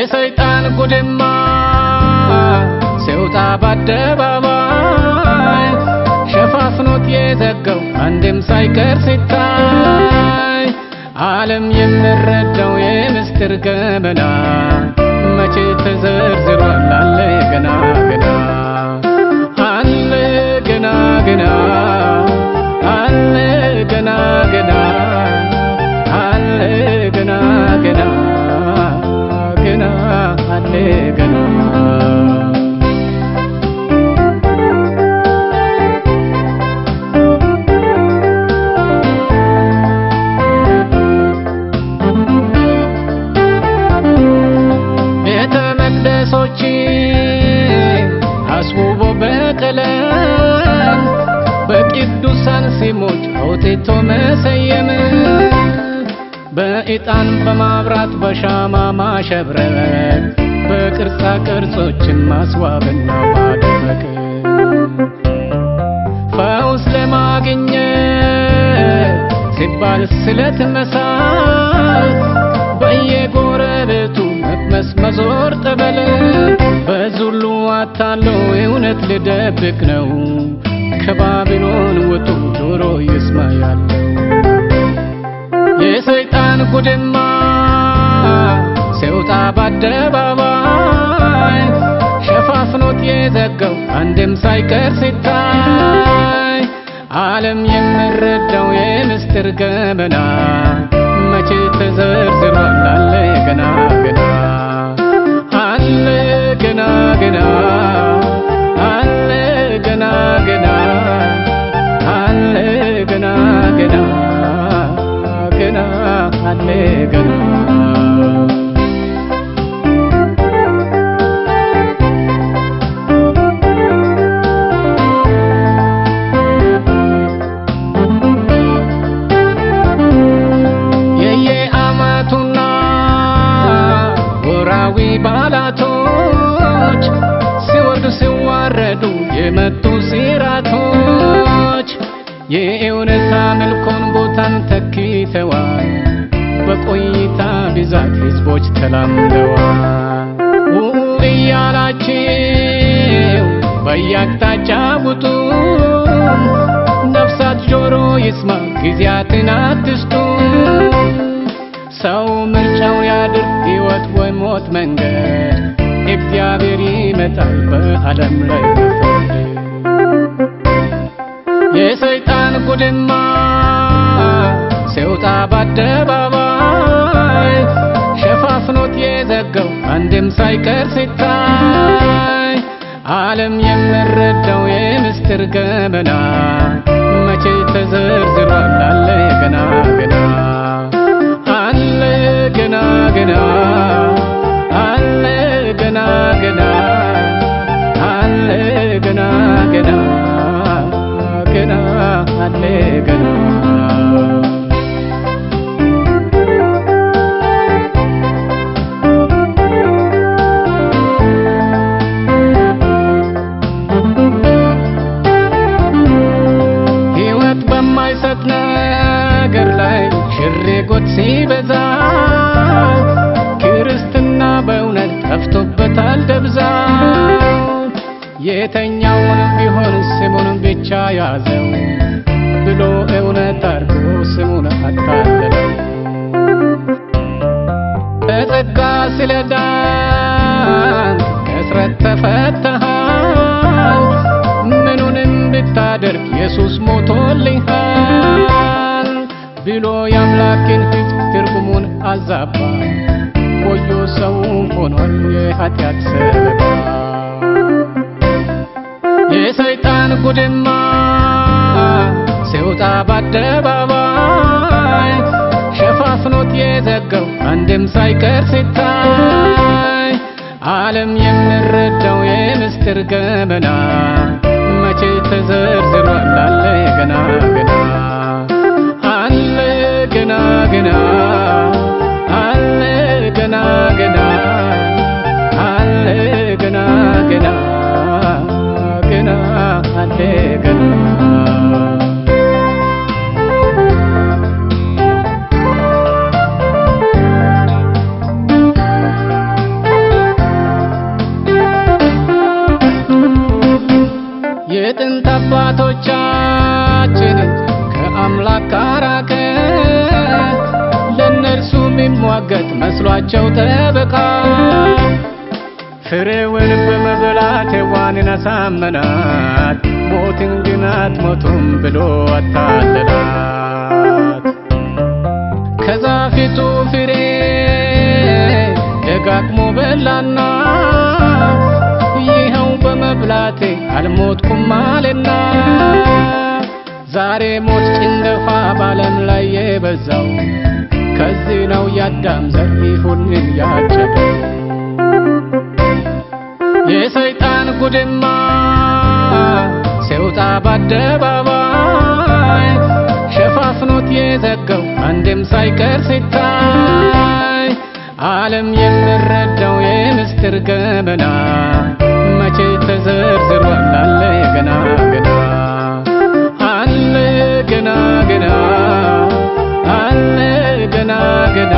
የሰይጣን ጉድማ ሲወጣ በአደባባይ ሸፋፍኖት የዘጋው አንድም ሳይቀር ሲታይ ዓለም የሚረዳው የምስጢር ገመና መቼ ተዘርዝሯል አለ ገና ገና አለ ገና ገና አለ ገና ገና አለ ገና ገና ገና አለ ገና አስውቦ በቀለም በቅዱሳን ስሞች አውጥቶ መሰየም በዕጣን በማብራት በሻማ ማሸብረቅ በቅርጻ ቅርጾችን ማስዋብና ማድመቅ ፈውስ ለማግኘት ሲባል ስለት መሳል በየጎረቤቱ መዞር ጠበል በዙሉ አታሎ እውነት ልደብቅ ነው ከባቢሎን ወጡ ጆሮ ይስማ ያለው የሰይጣን ጉድማ ሲወጣ በአደባባይ ሸፋፍኖት የዘጋው አንድም ሳይቀር ሲታይ ዓለም የሚረዳው የምስጢር ገመና መቼ ተዘርዝሯል አለ ገና ገና አለ ገና ገና አለ ገና ገና አለ ገና ገና ገና አለ ገና ባላቶች ሲወርዱ ሲዋረዱ የመጡ ሲራቶች የእውነት አምልኮን ቦታን ተክተዋል በቆይታ ብዛት ህዝቦች ተላምደዋል እያላችሁ በየአቅጣጫ ውጡ ነፍሳት ጆሮ ይስማ ጊዜያትን አትስጡ ሰው ምርጫው ያድርግ ሕይወት ወይ ሞት መንገድ እግዚአብሔር ይመጣል በዓለም ላይ ሊፈርድ የሰይጣን ጉድማ ሲወጣ በአደባባይ ሸፋፍኖት የዘጋው አንድም ሳይቀር ሲታይ ዓለም የሚረዳው የምስጢር ገመና መቼ ተዘርዝሯል አለ ገና ገና አለ ገና ገና አለ ገና ገና አለ ገና ገና ገና አለ ገና ሕይወት በማይሰጥ ነገር ላይ ሽሬጎት ሲበዛ ክርስትና በእውነት ጠፍቶበታል ደብዛው የተኛውንም ቢሆን ስሙን ብቻ ያዘው ብሎ እውነት አድርጎ ስሙን አታለለው በጸጋ ስለዳን ከእስረት ተፈተሃል ምኑንም ብታደርግ ኢየሱስ ሞቶልሃል ብሎ የአምላክን ሕዝብ ትርጉሙን አዛባ ወዮ ሰው ሆኗል የኃጢአት ሰለባ የሰይጣን ጉድማ ሲወጣ በአደባባይ ሸፋፍኖት የዘጋው አንድም ሳይቀር ሲታይ ዓለም የሚረዳው የምስጢር ገመና መቼ ተዘርዝሯል አለ ገና ገና አለ ገና ገና አለ ገና ገና አለ ገና ገና ገና አለ ገና የሚሟገት መስሏቸው ጠበቃ ፍሬውን በመብላት ሔዋንን አሳመናት ሞትን ግን አትሞቱም ብሎ አታለላት ከዛፊቱ ፍሬ ደጋግሞ በላና ይኸው በመብላቴ አልሞትኩም አለና ዛሬ ሞት ጭንገፋ ባለም ላይ የበዛው ከዚህ ነው የአዳም ዘር ይሁንን ያጨደው የሰይጣን ጉድማ ሲወጣ በአደባባይ ሸፋፍኖት የዘጋው አንድም ሳይቀር ሲታይ ዓለም የሚረዳው የምስጢር ገመና መቼ ተዘርዝሯል አለ ገና ገና አለ ገና ገና አለ ገና ገና